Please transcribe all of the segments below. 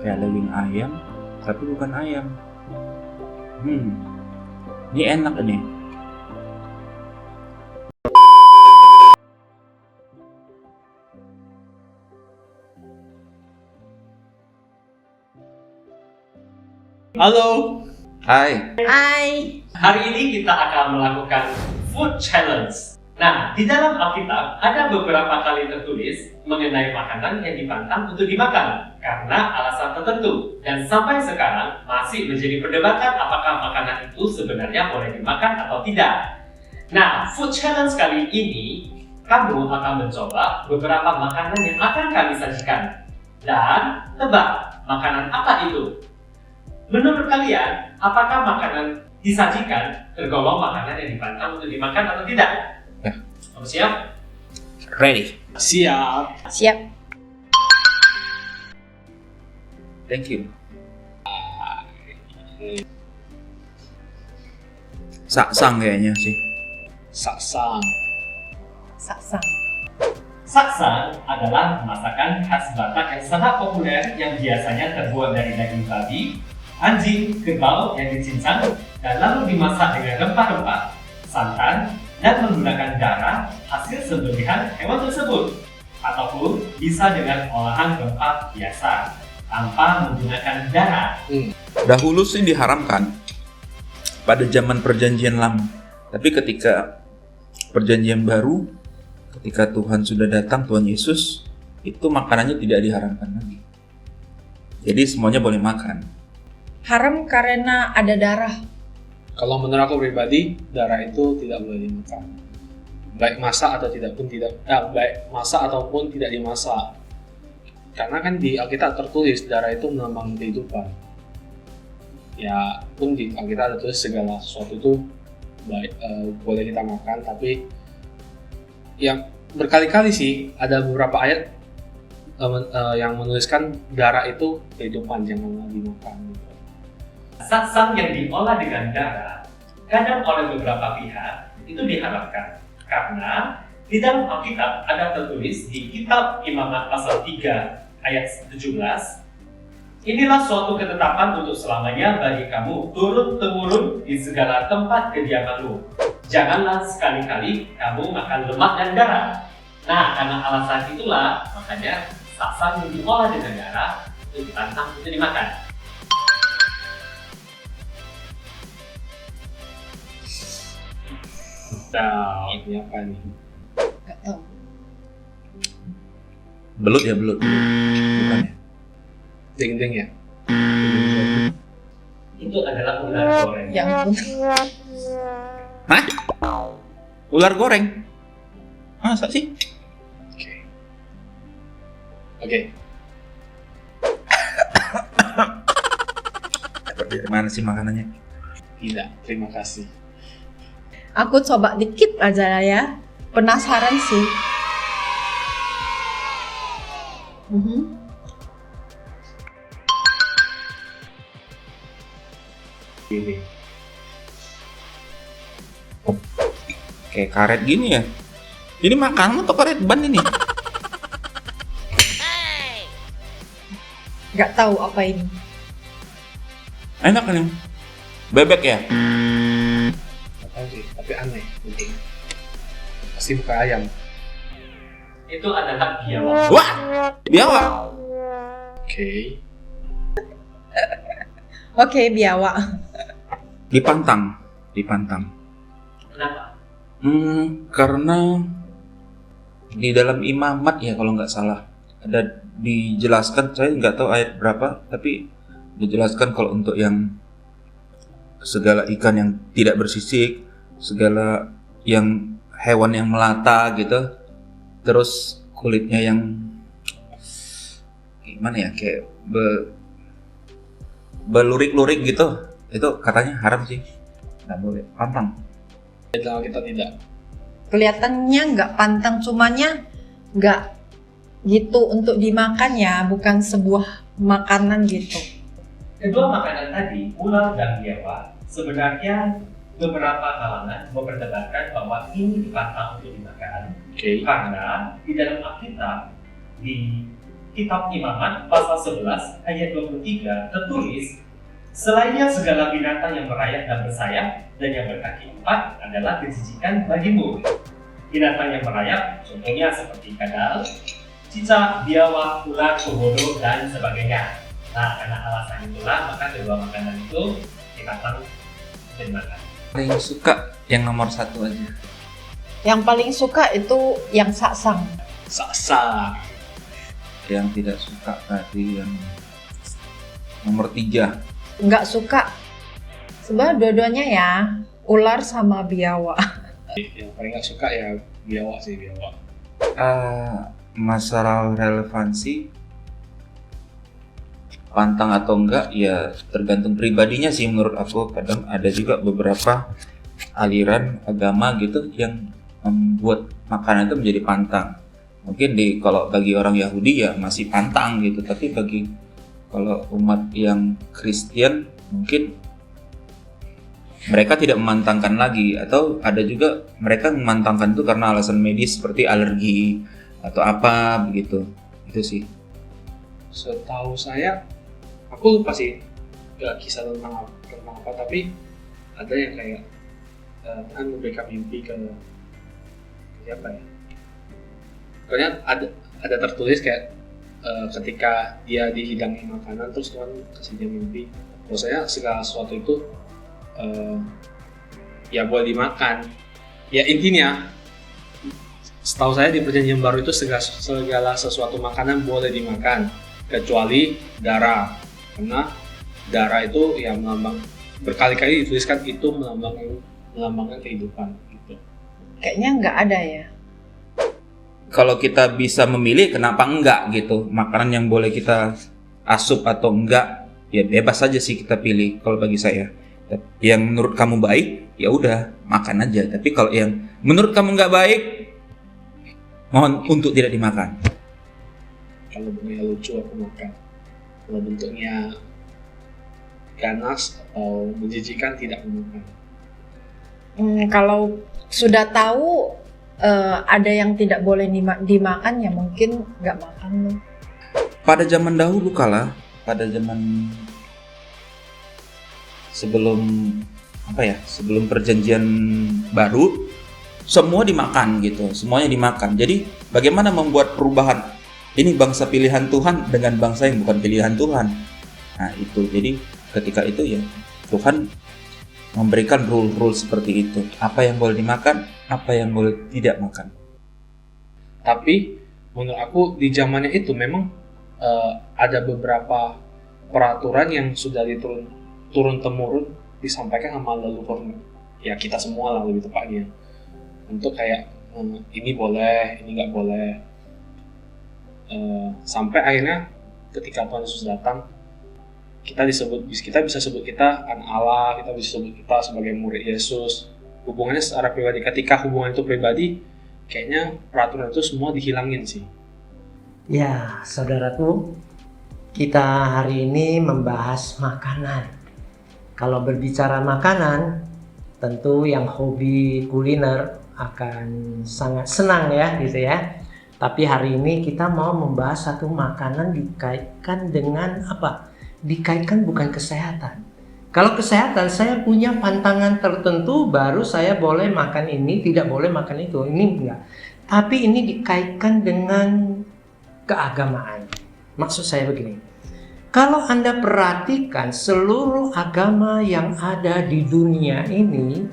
kayak daging ayam, tapi bukan ayam. Ini enak ini. Halo. Hai. Hai. Hari ini kita akan melakukan food challenge. Nah, di dalam Alkitab ada beberapa kali tertulis mengenai makanan yang dipantang untuk dimakan karena alasan tertentu. Dan sampai sekarang masih menjadi perdebatan apakah makanan itu sebenarnya boleh dimakan atau tidak. Nah, food challenge kali ini kamu akan mencoba beberapa makanan yang akan kami sajikan. Dan tebak, makanan apa itu? Menurut kalian, apakah makanan disajikan tergolong makanan yang dipantang untuk dimakan atau tidak? Ya. Kamu siap? Ready. Siap. Siap. Thank you. Saksang kayaknya sih. Saksang. Saksang. Saksang adalah masakan khas Batak yang sangat populer yang biasanya terbuat dari daging babi, anjing, kerbau yang dicincang dan lalu dimasak dengan rempah-rempah, santan, dan menggunakan darah hasil sembelihan hewan tersebut. Ataupun bisa dengan olahan rempah biasa tanpa menggunakan darah. Dahulu sih diharamkan pada zaman perjanjian lama. Tapi ketika perjanjian baru, ketika Tuhan sudah datang, Tuhan Yesus, itu makanannya tidak diharamkan lagi. Jadi semuanya boleh makan. Haram karena ada darah. Kalau menurut aku pribadi, darah itu tidak boleh dimakan. Baik masak atau baik masak ataupun tidak dimasak. Karena kan di Alkitab tertulis darah itu melambang kehidupan. Ya pun di Alkitab ada tulis segala sesuatu itu baik boleh kita makan, tapi yang berkali-kali sih ada beberapa ayat yang menuliskan darah itu kehidupan, janganlah dimakan. Saksang yang diolah dengan darah kadang oleh beberapa pihak itu diharapkan karena di dalam Alkitab ada tertulis di kitab Imamat pasal 3 ayat 17, inilah suatu ketetapan untuk selamanya bagi kamu turun-temurun di segala tempat kediamanmu. Janganlah sekali-kali kamu makan lemak dan darah. Nah, karena alasan itulah makanya saksang yang diolah dengan darah itu ditantang untuk dimakan. Nah, ini apa nih? Gak tahu. Belut ya, belut. Bukan ya? Ding-ding ya? Itu adalah ular goreng. Ya ampun. Hah? Ular goreng? Masa sih? Oke. Dari mana sih makanannya? Tidak, terima kasih. Aku coba dikit aja ya. Penasaran sih. Ini. Kayak karet gini ya? Ini makanan atau karet ban ini? Gak tahu apa ini. Enak kan ya? Bebek ya? Gak tahu sih, tapi aneh. Mungkin. Pasti bukan ayam. Itu adalah biawak. Wah! Biawak! Oke. Oke, biawak. Dipantang. Kenapa? Karena di dalam Imamat ya kalau nggak salah ada dijelaskan, saya nggak tahu ayat berapa, tapi dijelaskan kalau untuk yang segala ikan yang tidak bersisik, segala yang hewan yang melata gitu, terus kulitnya yang gimana ya, kayak belurik-lurik gitu, itu katanya haram sih, nggak boleh pantang. Dalam kita tidak. Kelihatannya nggak pantang, cumanya nggak gitu untuk dimakan ya, bukan sebuah makanan gitu. Kedua makanan tadi, ular dan biawak, sebenarnya beberapa kalangan memperdebatkan bahwa ini dipantang untuk dimakan. Oke. Karena di dalam Alkitab, di kitab Imamat pasal 11 ayat 23 tertulis, selainnya segala binatang yang merayap dan bersayap dan yang berkaki 4 adalah kejijikan bagimu. Binatang yang merayap contohnya seperti kadal, cicak, biawak, ular, komodo, dan sebagainya. Nah, karena alasan itulah maka kedua makanan itu dilarang dimakan. Paling suka yang nomor 1 aja. Yang paling suka itu yang saksang. Saksa. Yang tidak suka tadi yang nomor 3. Nggak suka. Sebenarnya dua-duanya ya, ular sama biawak. Yang paling gak suka ya biawak sih, biawak. Masalah relevansi pantang atau enggak ya tergantung pribadinya sih menurut aku. Kadang ada juga beberapa aliran agama gitu yang membuat makanan itu menjadi pantang. Mungkin kalau bagi orang Yahudi ya masih pantang gitu, tapi bagi kalau umat yang Kristen mungkin mereka tidak memantangkan lagi, atau ada juga mereka memantangkan itu karena alasan medis seperti alergi atau apa begitu. Itu sih. Setahu saya, aku lupa sih kisah tentang apa, tapi ada yang kayak Tuhan memberikan mimpi ke siapa ya? Pokoknya ada tertulis kayak ketika dia dihidangi makanan terus Tuhan kasih dia mimpi. Maksudnya segala sesuatu itu ya boleh dimakan. Ya intinya, setahu saya di Perjanjian Baru itu segala sesuatu makanan boleh dimakan kecuali darah, karena darah itu ya melambang, berkali-kali dituliskan itu melambangkan kehidupan gitu. Kayaknya nggak ada ya. Kalau kita bisa memilih, kenapa enggak gitu? Makanan yang boleh kita asup atau enggak, ya bebas saja sih kita pilih. Kalau bagi saya, yang menurut kamu baik, ya udah makan aja. Tapi kalau yang menurut kamu nggak baik, mohon untuk tidak dimakan. Kalau bentuknya lucu aku makan. Kalau bentuknya ganas atau menjijikan tidak makan. Kalau sudah tahu ada yang tidak boleh dimakan ya mungkin nggak makan. Pada zaman dahulu kala, pada zaman sebelum perjanjian baru, semua dimakan gitu, semuanya dimakan. Jadi bagaimana membuat perubahan? Ini bangsa pilihan Tuhan dengan bangsa yang bukan pilihan Tuhan. Nah itu, jadi ketika itu ya Tuhan memberikan rule seperti itu. Apa yang boleh dimakan, apa yang boleh tidak makan. Tapi menurut aku di zamannya itu memang ada beberapa peraturan yang sudah turun temurun disampaikan sama leluhur ya kita semua lah lebih tepatnya, untuk kayak ini boleh, ini nggak boleh, sampai akhirnya ketika Tuhan Yesus datang kita bisa sebut kita anak Allah, kita bisa sebut kita sebagai murid Yesus. Hubungannya secara pribadi, ketika hubungan itu pribadi, kayaknya peraturan itu semua dihilangin sih. Ya, saudaraku, kita hari ini membahas makanan. Kalau berbicara makanan, tentu yang hobi kuliner akan sangat senang ya gitu ya. Tapi hari ini kita mau membahas satu makanan dikaitkan dengan apa? Dikaitkan bukan kesehatan. Kalau kesehatan, saya punya pantangan tertentu, baru saya boleh makan ini, tidak boleh makan itu. Ini enggak. Tapi ini dikaitkan dengan keagamaan. Maksud saya begini. Kalau Anda perhatikan seluruh agama yang ada di dunia ini,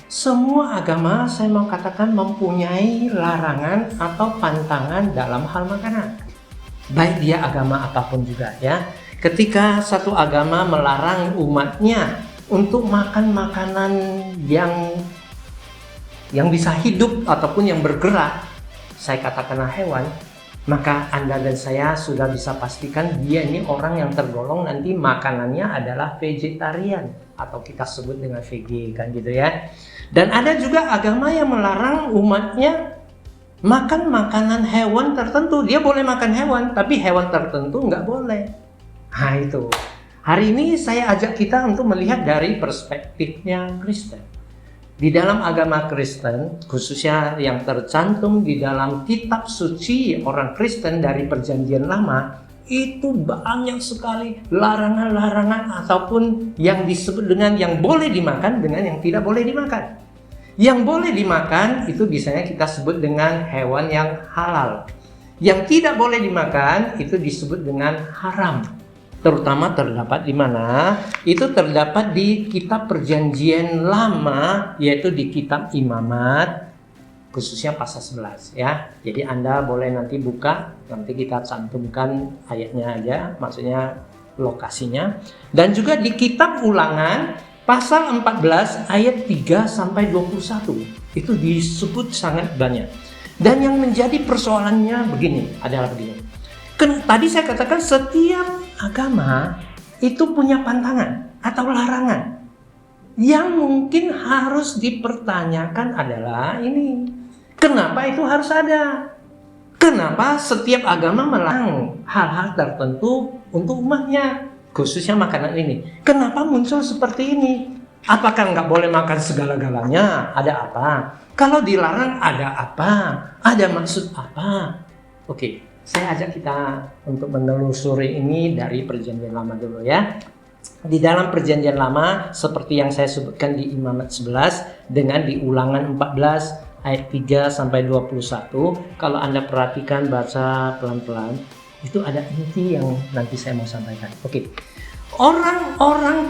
semua agama saya mau katakan mempunyai larangan atau pantangan dalam hal makanan. Baik dia agama apapun juga ya. Ketika satu agama melarang umatnya untuk makan makanan yang bisa hidup ataupun yang bergerak, saya katakanlah hewan, maka Anda dan saya sudah bisa pastikan dia ini orang yang tergolong nanti makanannya adalah vegetarian atau kita sebut dengan VG kan gitu ya. Dan ada juga agama yang melarang umatnya makan makanan hewan tertentu. Dia boleh makan hewan, tapi hewan tertentu nggak boleh. Nah itu, hari ini saya ajak kita untuk melihat dari perspektifnya Kristen. Di dalam agama Kristen, khususnya yang tercantum di dalam kitab suci orang Kristen dari Perjanjian Lama, itu banyak sekali larangan-larangan ataupun yang disebut dengan yang boleh dimakan dengan yang tidak boleh dimakan. Yang boleh dimakan itu biasanya kita sebut dengan hewan yang halal. Yang tidak boleh dimakan itu disebut dengan haram. Terutama terdapat di mana? Itu terdapat di kitab Perjanjian Lama, yaitu di kitab Imamat, khususnya pasal 11 ya. Jadi Anda boleh nanti buka, nanti kita cantumkan ayatnya aja, maksudnya lokasinya. Dan juga di kitab Ulangan pasal 14 ayat 3 sampai 21. Itu disebut sangat banyak. Dan yang menjadi persoalannya adalah begini. Tadi saya katakan setiap agama itu punya pantangan atau larangan. Yang mungkin harus dipertanyakan adalah ini. Kenapa itu harus ada? Kenapa setiap agama melarang hal-hal tertentu untuk umatnya? Khususnya makanan ini. Kenapa muncul seperti ini? Apakah nggak boleh makan segala-galanya? Ada apa? Kalau dilarang ada apa? Ada maksud apa? Oke. Saya ajak kita untuk menelusuri ini dari Perjanjian Lama dulu ya. Di dalam Perjanjian Lama seperti yang saya sebutkan di Imamat 11 dengan di Ulangan 14 ayat 3 sampai 21, kalau Anda perhatikan baca pelan-pelan, itu ada inti yang nanti saya mau sampaikan. Oke. Orang-orang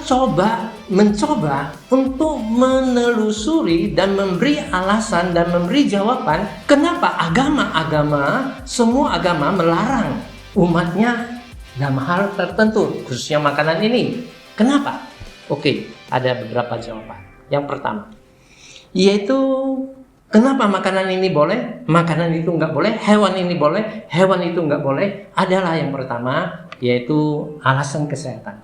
mencoba untuk menelusuri dan memberi alasan dan memberi jawaban kenapa semua agama melarang umatnya dalam hal tertentu, khususnya makanan ini. Kenapa? Oke, ada beberapa jawaban. Yang pertama, yaitu kenapa makanan ini boleh, makanan itu nggak boleh, hewan ini boleh, hewan itu nggak boleh. Adalah yang pertama, yaitu alasan kesehatan.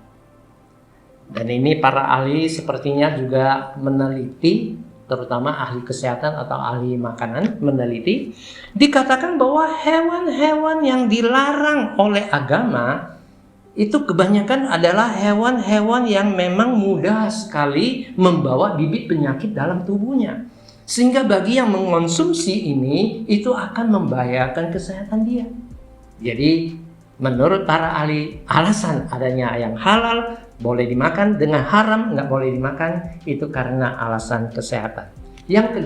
Dan ini para ahli sepertinya juga meneliti, terutama ahli kesehatan atau ahli makanan meneliti, dikatakan bahwa hewan-hewan yang dilarang oleh agama itu kebanyakan adalah hewan-hewan yang memang mudah sekali membawa bibit penyakit dalam tubuhnya. Sehingga bagi yang mengonsumsi ini, itu akan membahayakan kesehatan dia. Jadi menurut para ahli, alasan adanya yang halal boleh dimakan dengan haram nggak boleh dimakan itu karena alasan kesehatan. Yang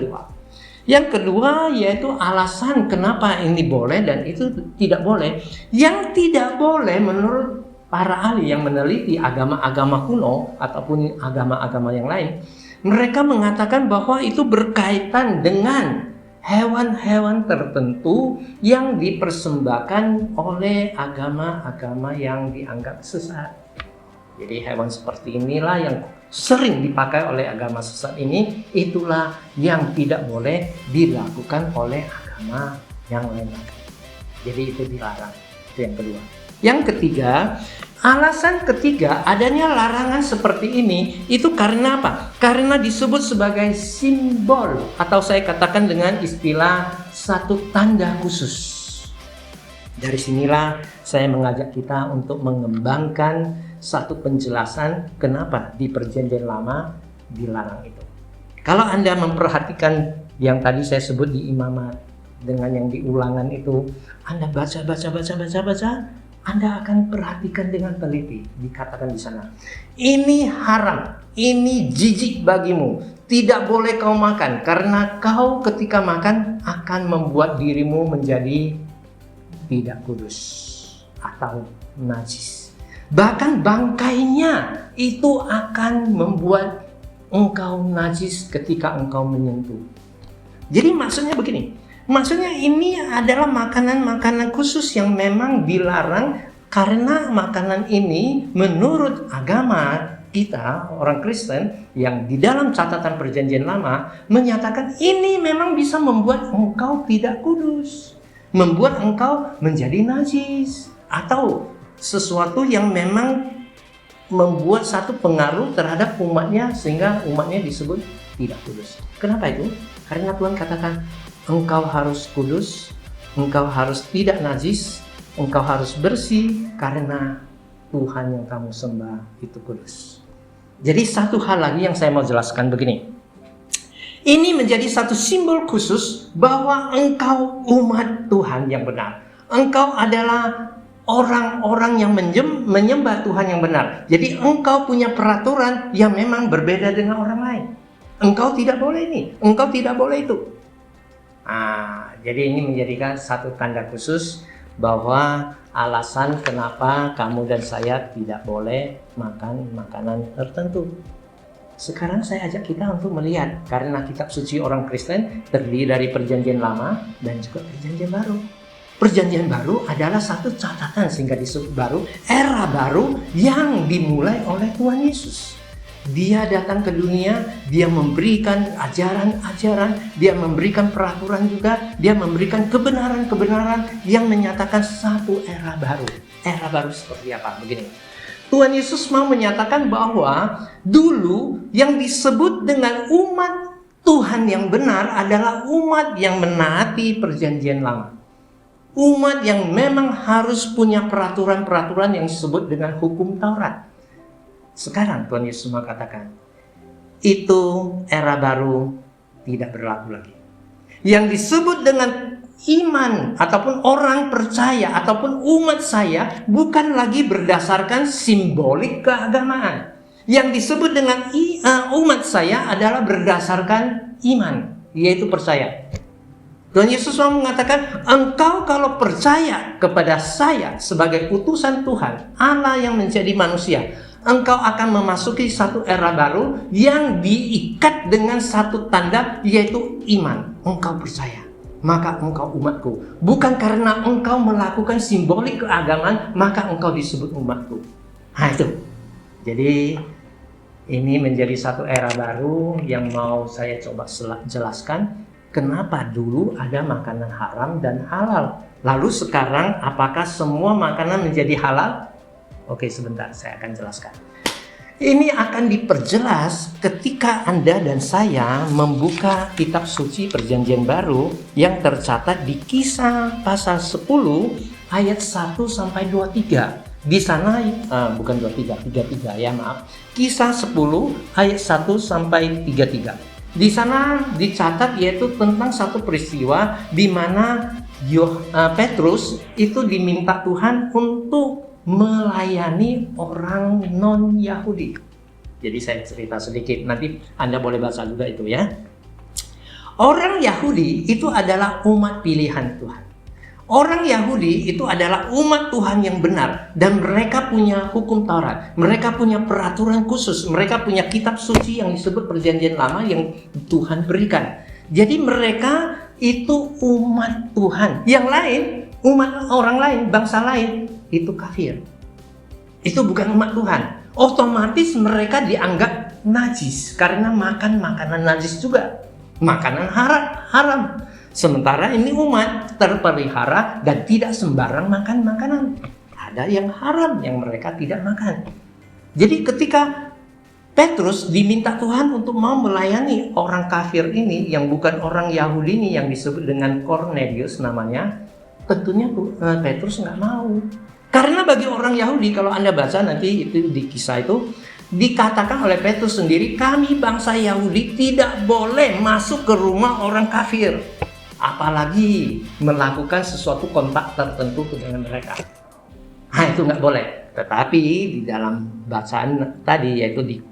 kedua yaitu alasan kenapa ini boleh dan itu tidak boleh. Yang tidak boleh menurut para ahli yang meneliti agama-agama kuno ataupun agama-agama yang lain, mereka mengatakan bahwa itu berkaitan dengan hewan-hewan tertentu yang dipersembahkan oleh agama-agama yang dianggap sesat. Jadi hewan seperti inilah yang sering dipakai oleh agama sesat ini, itulah yang tidak boleh dilakukan oleh agama yang lain. Jadi itu dilarang. Itu yang kedua. Yang ketiga, alasan ketiga adanya larangan seperti ini itu karena apa? Karena disebut sebagai simbol atau saya katakan dengan istilah satu tanda khusus. Dari sinilah saya mengajak kita untuk mengembangkan satu penjelasan kenapa di Perjanjian Lama dilarang itu. Kalau Anda memperhatikan yang tadi saya sebut di Imamat dengan yang di Ulangan itu, Anda baca, Anda akan perhatikan dengan teliti. Dikatakan di sana, ini haram, ini jijik bagimu, tidak boleh kau makan karena kau ketika makan akan membuat dirimu menjadi tidak kudus atau najis. Bahkan bangkainya itu akan membuat engkau najis ketika engkau menyentuh. Jadi maksudnya begini. Maksudnya ini adalah makanan-makanan khusus yang memang dilarang karena makanan ini menurut agama kita orang Kristen yang di dalam catatan Perjanjian Lama menyatakan ini memang bisa membuat engkau tidak kudus, membuat engkau menjadi najis atau sesuatu yang memang membuat satu pengaruh terhadap umatnya sehingga umatnya disebut tidak kudus. Kenapa itu? Karena Tuhan katakan engkau harus kudus, engkau harus tidak najis, engkau harus bersih karena Tuhan yang kamu sembah itu kudus. Jadi satu hal lagi yang saya mau jelaskan begini. Ini menjadi satu simbol khusus bahwa engkau umat Tuhan yang benar. Engkau adalah orang-orang yang menyembah Tuhan yang benar. Jadi engkau punya peraturan yang memang berbeda dengan orang lain. Engkau tidak boleh ini, engkau tidak boleh itu. Jadi ini menjadikan satu tanda khusus bahwa alasan kenapa kamu dan saya tidak boleh makan makanan tertentu. Sekarang saya ajak kita untuk melihat, karena kitab suci orang Kristen terdiri dari Perjanjian Lama dan juga Perjanjian Baru. Perjanjian Baru adalah satu catatan sehingga disebut baru, era baru yang dimulai oleh Tuhan Yesus. Dia datang ke dunia, dia memberikan ajaran-ajaran, dia memberikan peraturan juga, dia memberikan kebenaran-kebenaran yang menyatakan satu era baru. Era baru seperti apa? Begini. Tuhan Yesus mau menyatakan bahwa dulu yang disebut dengan umat Tuhan yang benar adalah umat yang menaati Perjanjian Lama. Umat yang memang harus punya peraturan-peraturan yang disebut dengan hukum Taurat. Sekarang Tuhan Yesus mengatakan, itu era baru tidak berlaku lagi. Yang disebut dengan iman ataupun orang percaya ataupun umat saya bukan lagi berdasarkan simbolik keagamaan. Yang disebut dengan umat saya adalah berdasarkan iman, yaitu percaya. Tuhan Yesus mau mengatakan, engkau kalau percaya kepada saya sebagai utusan Tuhan, Allah yang menjadi manusia, engkau akan memasuki satu era baru yang diikat dengan satu tanda, yaitu iman. Engkau percaya, maka engkau umatku. Bukan karena engkau melakukan simbolik keagamaan, maka engkau disebut umatku. Itu. Jadi ini menjadi satu era baru yang mau saya coba jelaskan. Kenapa dulu ada makanan haram dan halal? Lalu sekarang apakah semua makanan menjadi halal? Oke, sebentar saya akan jelaskan. Ini akan diperjelas ketika Anda dan saya membuka kitab suci Perjanjian Baru yang tercatat di Kisah pasal 10 ayat 1 sampai 23. Di sana bukan 23, 33 ya maaf. Kisah 10 ayat 1 sampai 33. Di sana dicatat yaitu tentang satu peristiwa di mana Petrus itu diminta Tuhan untuk melayani orang non-Yahudi. Jadi saya cerita sedikit, nanti Anda boleh baca juga itu ya. Orang Yahudi itu adalah umat pilihan Tuhan. Orang Yahudi itu adalah umat Tuhan yang benar dan mereka punya hukum Taurat, mereka punya peraturan khusus, mereka punya kitab suci yang disebut Perjanjian Lama yang Tuhan berikan. Jadi mereka itu umat Tuhan. Yang lain, umat orang lain, bangsa lain itu kafir. Itu bukan umat Tuhan. Otomatis mereka dianggap najis karena makan makanan najis juga, makanan haram. Sementara ini umat terpelihara dan tidak sembarang makan makanan. Ada yang haram yang mereka tidak makan. Jadi ketika Petrus diminta Tuhan untuk mau melayani orang kafir ini yang bukan orang Yahudi ini yang disebut dengan Cornelius namanya, tentunya Petrus nggak mau. Karena bagi orang Yahudi, kalau Anda baca nanti itu di kisah itu, dikatakan oleh Petrus sendiri, kami bangsa Yahudi tidak boleh masuk ke rumah orang kafir. Apalagi melakukan sesuatu kontak tertentu dengan mereka. Itu nggak boleh. Tetapi di dalam bacaan tadi yaitu di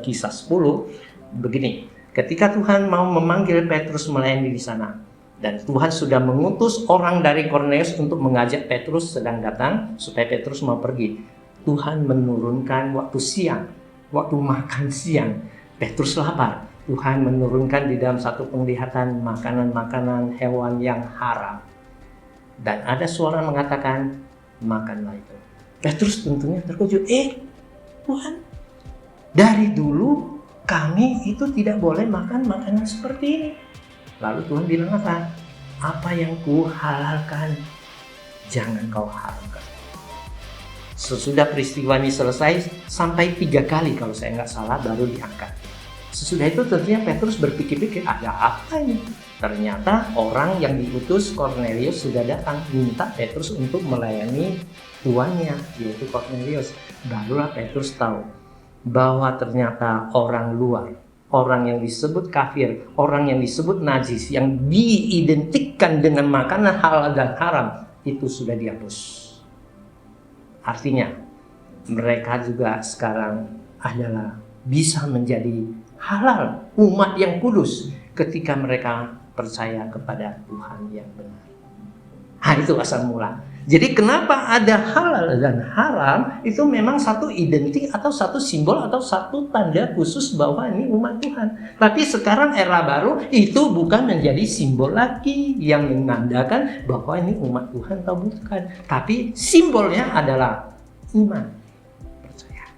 kisah 10 begini. Ketika Tuhan mau memanggil Petrus melayani di sana dan Tuhan sudah mengutus orang dari Kornelius untuk mengajak Petrus sedang datang supaya Petrus mau pergi. Tuhan menurunkan waktu siang, waktu makan siang. Petrus lapar. Tuhan menurunkan di dalam satu penglihatan makanan-makanan hewan yang haram. Dan ada suara mengatakan, makanlah itu. Petrus tentunya terkejut. Tuhan, dari dulu kami itu tidak boleh makan makanan seperti ini. Lalu Tuhan bilang apa? Apa yang ku halalkan, jangan kau haramkan. Sesudah peristiwa ini selesai, sampai 3 kali kalau saya nggak salah baru diangkat. Sesudah itu tentunya Petrus berpikir-pikir, ada apa ini? Ternyata orang yang diutus Cornelius sudah datang minta Petrus untuk melayani tuannya, yaitu Cornelius. Barulah Petrus tahu bahwa ternyata orang luar, orang yang disebut kafir, orang yang disebut najis, yang diidentikan dengan makanan halal dan haram, itu sudah dihapus. Artinya, mereka juga sekarang adalah bisa menjadi halal, umat yang kudus, ketika mereka percaya kepada Tuhan yang benar. Nah, itu asal mula. Jadi kenapa ada halal dan haram, itu memang satu identik atau satu simbol atau satu tanda khusus bahwa ini umat Tuhan. Tapi sekarang era baru itu bukan menjadi simbol lagi yang menandakan bahwa ini umat Tuhan atau bukan. Tapi simbolnya adalah iman, percaya.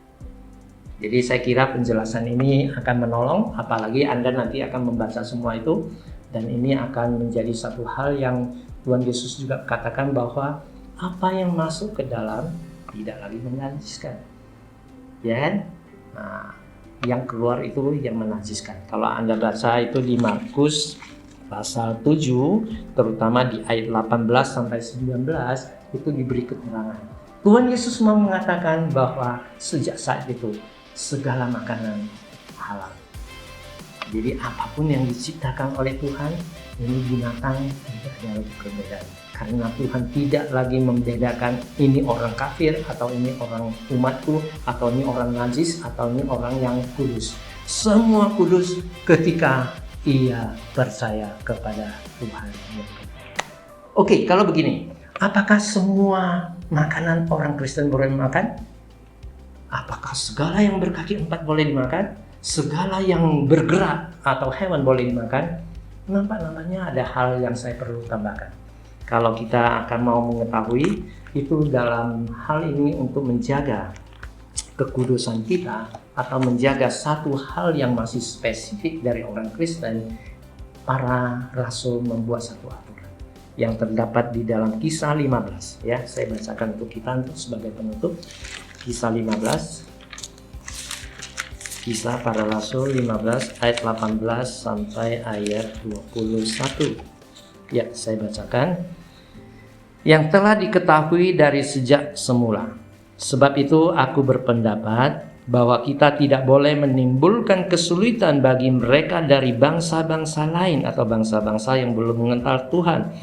Jadi saya kira penjelasan ini akan menolong, apalagi Anda nanti akan membaca semua itu. Dan ini akan menjadi satu hal yang Tuhan Yesus juga katakan bahwa apa yang masuk ke dalam tidak lagi menajiskan, ya kan? Nah, yang keluar itu yang menajiskan. Kalau Anda baca itu di Markus pasal 7, terutama di ayat 18 sampai 19, itu diberi keterangan. Tuhan Yesus mau mengatakan bahwa sejak saat itu segala makanan halal. Jadi apapun yang diciptakan oleh Tuhan, ini binatang tidak ada lagi perbedaan. Karena Tuhan tidak lagi membedakan ini orang kafir, atau ini orang umatku, atau ini orang najis, atau ini orang yang kudus. Semua kudus ketika ia percaya kepada Tuhan. Oke, kalau begini, apakah semua makanan orang Kristen boleh makan? Apakah segala yang berkaki 4 boleh dimakan? Segala yang bergerak atau hewan boleh dimakan? Nampak-nampaknya ada hal yang saya perlu tambahkan. Kalau kita akan mau mengetahui itu dalam hal ini untuk menjaga kekudusan kita atau menjaga satu hal yang masih spesifik dari orang Kristen, para rasul membuat satu aturan yang terdapat di dalam Kisah 15. Ya, saya bacakan untuk kita untuk sebagai penutup. Kisah 15. Kisah para Rasul 15 ayat 18 sampai ayat 21. Ya, saya bacakan. Yang telah diketahui dari sejak semula. Sebab itu aku berpendapat bahwa kita tidak boleh menimbulkan kesulitan bagi mereka dari bangsa-bangsa lain atau bangsa-bangsa yang belum mengenal Tuhan,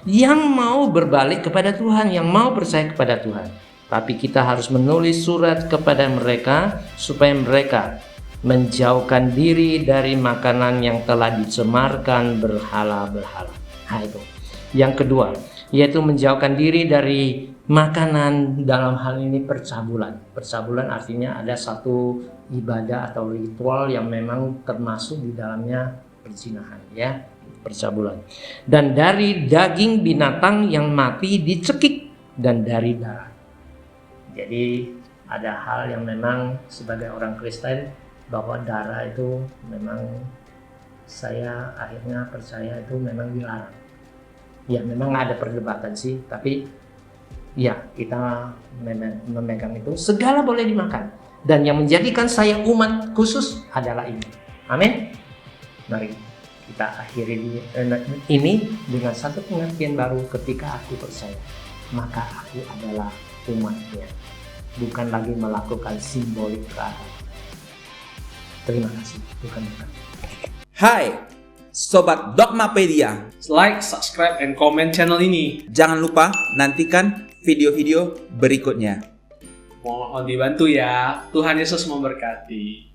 yang mau berbalik kepada Tuhan, yang mau percaya kepada Tuhan. Tapi kita harus menulis surat kepada mereka supaya mereka menjauhkan diri dari makanan yang telah dicemarkan berhala-berhala. Nah, itu. Yang kedua, yaitu menjauhkan diri dari makanan, dalam hal ini percabulan. Percabulan artinya ada satu ibadah atau ritual yang memang termasuk di dalamnya perzinahan, ya, percabulan. Dan dari daging binatang yang mati dicekik, dan dari darah. Jadi ada hal yang memang sebagai orang Kristen bahwa darah itu memang, saya akhirnya percaya itu memang dilarang. Ya, memang ada perdebatan sih, tapi ya kita memegang itu. Segala boleh dimakan, dan yang menjadikan saya umat khusus adalah ini. Amin. Mari kita akhiri ini dengan satu pengertian baru. Ketika aku percaya, maka aku adalah umatnya, bukan lagi melakukan simbolik keagamaan. Terima kasih. Tuhan berkati. Hai, Sobat Dogmapedia. Like, subscribe, and comment channel ini. Jangan lupa nantikan video-video berikutnya. Mohon dibantu ya. Tuhan Yesus memberkati.